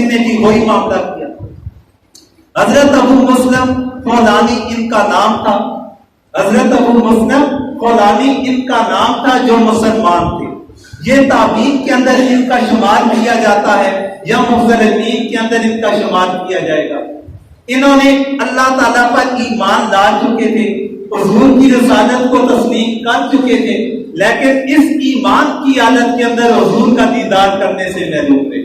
نے بھی وہی معاملہ کیا. حضرت ابو مسلم خولانی ان کا نام تھا. حضرت ابو مسلم خولانی ان کا نام تھا جو مسلمان تھے. یہ تعبیر کے اندر ان کا شمار کیا جاتا ہے یا مفضلین کے اندر ان کا شمار کیا جائے گا. انہوں نے اللہ تعالیٰ پر ایمان لا چکے تھے, حضور کی رسالت کو تسلیم کر چکے تھے, لیکن اس ایمان کی حالت کے اندر حضور کا دیدار کرنے سے محروم رہے,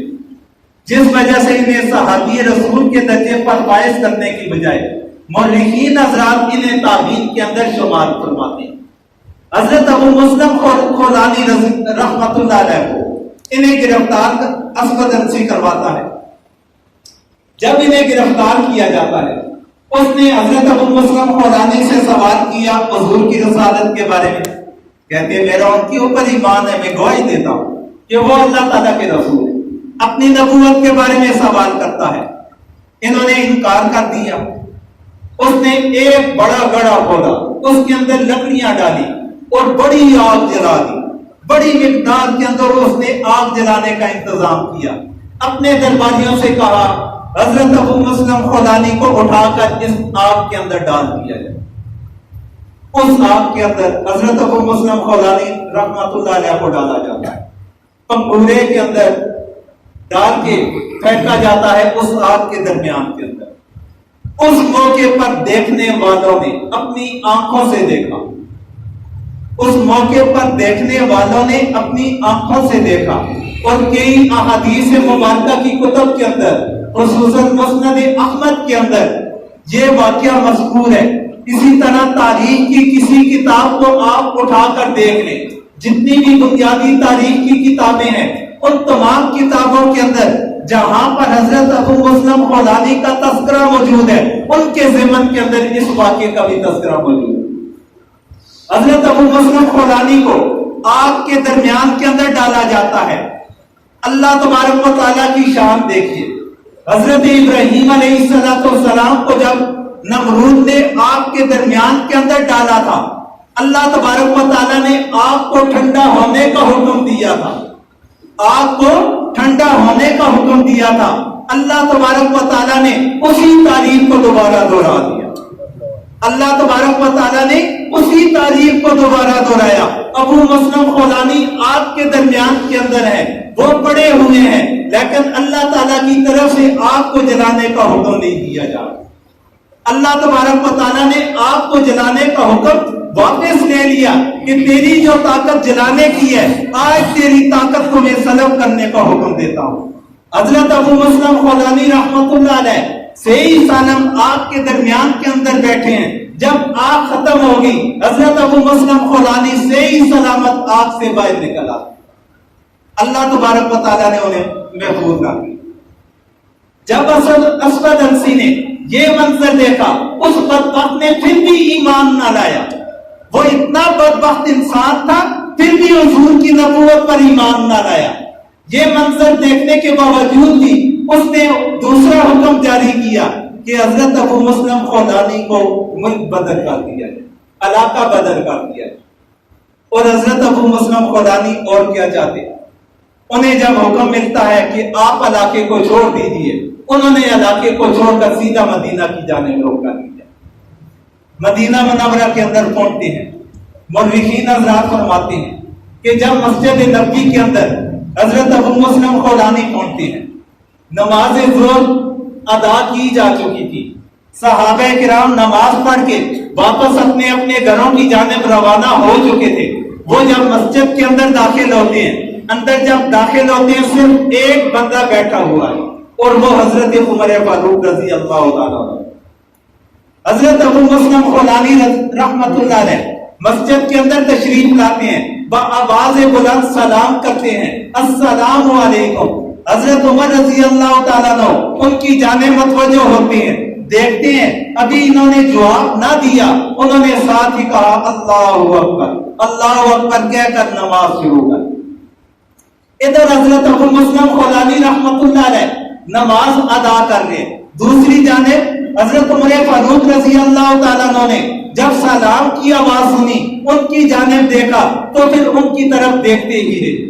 جس وجہ سے انہیں صحابی رسول کے درجے پر فائز کرنے کی بجائے مولین حضرات انہیں تعبیر کے اندر شمار فرماتے ہیں. حضرت ابو مسلم خولانی رحمت اللہ علیہ کو انہیں گرفتار اسود انسی کرواتا ہے. جب انہیں گرفتار کیا جاتا ہے, اس نے حضرت ابو مسلم خولانی سے سوال کیا حضور کی رسالت کے بارے میں. کہتے ہیں میرا ان کے اوپر ایمان ہے, میں گواہی دیتا ہوں کہ وہ اللہ تعالیٰ کے رسول ہے. اپنی نبوت کے بارے میں سوال کرتا ہے. انہوں نے انکار کر دیا. اس نے ایک بڑا گڑھا کھودا, اس کے اندر لکڑیاں ڈالی اور بڑی آگ جلا دی. بڑی مقدار کے اندر اس نے آگ جلانے کا انتظام کیا. اپنے درباریوں سے کہا حضرت ابو مسلم خولانی کو اٹھا کر اس آگ کے اندر ڈال دیا جائے. اس آگ کے اندر حضرت ابو مسلم خولانی رحمت اللہ علیہ کو ڈالا جاتا ہے. پنگورے کے اندر ڈال کے پھینکا جاتا ہے اس آگ کے درمیان کے اندر. اس موقع پر دیکھنے والوں نے اپنی آنکھوں سے دیکھا. اس موقع پر دیکھنے والوں نے اپنی آنکھوں سے دیکھا. اور کئی احادیث مبارکہ کی کتب کے اندر خصوصاً مسند احمد کے اندر یہ واقعہ مذکور ہے. اسی طرح تاریخ کی کسی کتاب کو آپ اٹھا کر دیکھ لیں, جتنی بھی بنیادی تاریخ کی کتابیں ہیں ان تمام کتابوں کے اندر جہاں پر حضرت ابو مسلم خولانی کا تذکرہ موجود ہے, ان کے ضمن کے اندر اس واقعے کا بھی تذکرہ موجود ہے. حضرت ابو مسلم خولانی کو آگ کے درمیان کے اندر ڈالا جاتا ہے. اللہ تبارک و تعالیٰ کی شان دیکھیے. حضرت ابراہیم علیہ السلام کو جب نمرود نے آگ کے درمیان کے اندر ڈالا تھا, اللہ تبارک و تعالیٰ نے آگ کو ٹھنڈا ہونے کا حکم دیا تھا. آگ کو ٹھنڈا ہونے کا حکم دیا تھا. اللہ تبارک و تعالیٰ نے اسی تعریف کو دوبارہ دوہرا دیا. اللہ تبارک و تعالیٰ نے اسی تعریف کو دوبارہ دہرایا. ابو مسلم خولانی آگ کے درمیان کے اندر ہے, وہ پڑے ہوئے ہیں, لیکن اللہ تعالیٰ کی طرف سے آگ کو جلانے کا حکم نہیں دیا جا رہا. اللہ تبارک و تعالیٰ نے آگ کو جلانے کا حکم واپس لے لیا کہ تیری جو طاقت جلانے کی ہے, آج تیری طاقت کو میں سلب کرنے کا حکم دیتا ہوں. حضرت ابو مسلم خولانی رحمت اللہ علیہ صحیح سالم آگ کے درمیان کے اندر بیٹھے ہیں. جب آگ ختم ہوگی حضرت ابو مسلم خولانی صحیح سلامت آگ سے باہر نکل آئے. اللہ تبارک و تعالیٰ نے انہیں محفوظ رکھا. جب اسود انسی نے یہ منظر دیکھا, اس بدبخت نے پھر بھی ایمان نہ لایا. وہ اتنا بدبخت انسان تھا, پھر بھی حضور کی نبوت پر ایمان نہ لایا. یہ منظر دیکھنے کے باوجود بھی اس نے دوسرا حکم جاری کیا کہ حضرت ابو مسلم خولانی کو ملک بدر کر دیا جائے, علاقہ بدر کر دیا جائے. اور حضرت ابو مسلم خولانی اور کیا چاہتے, انہیں جب حکم ملتا ہے کہ آپ علاقے کو چھوڑ دیجئے, انہوں نے علاقے کو چھوڑ کر سیدھا مدینہ کی جانب رخ کر دیا. مدینہ منورہ کے اندر پہنچتے ہیں. مورخین حضرات فرماتے ہیں کہ جب مسجد نبوی کے اندر حضرت ابو مسلم خولانی پہنچتے ہیں, نماز ظہر ادا کی جا چکی تھی. صحابہ کرام نماز پڑھ کے واپس اپنے اپنے گھروں کی جانب روانہ ہو چکے تھے. وہ جب مسجد کے اندر داخل ہوتے ہیں, اندر جب داخل ہوتے ہیں صرف ایک بندہ بیٹھا ہوا ہے, اور وہ حضرت عمر فاروق رضی اللہ تعالیٰ عنہ. حضرت ابو مسلم خولانی رحمت اللہ علیہ مسجد کے اندر تشریف لاتے ہیں, بآواز بلند سلام کرتے ہیں, السلام علیکم. حضرت عمر رضی اللہ تعالیٰ عنہ ان کی جانب متوجہ ہوتے ہیں, دیکھتے ہیں ابھی انہوں نے جواب نہ دیا, انہوں نے ساتھ ہی کہا اللہ اکبر, اللہ اکبر کہہ کر نماز شروع کر. ادھر حضرت ابو مسلم خولانی رحمت اللہ علیہ نماز ادا کر رہے, دوسری جانب حضرت عمر فاروق رضی اللہ تعالیٰ عنہ نے جب سلام کی آواز سنی, ان کی جانب دیکھا تو پھر ان کی طرف دیکھتے ہی رہے.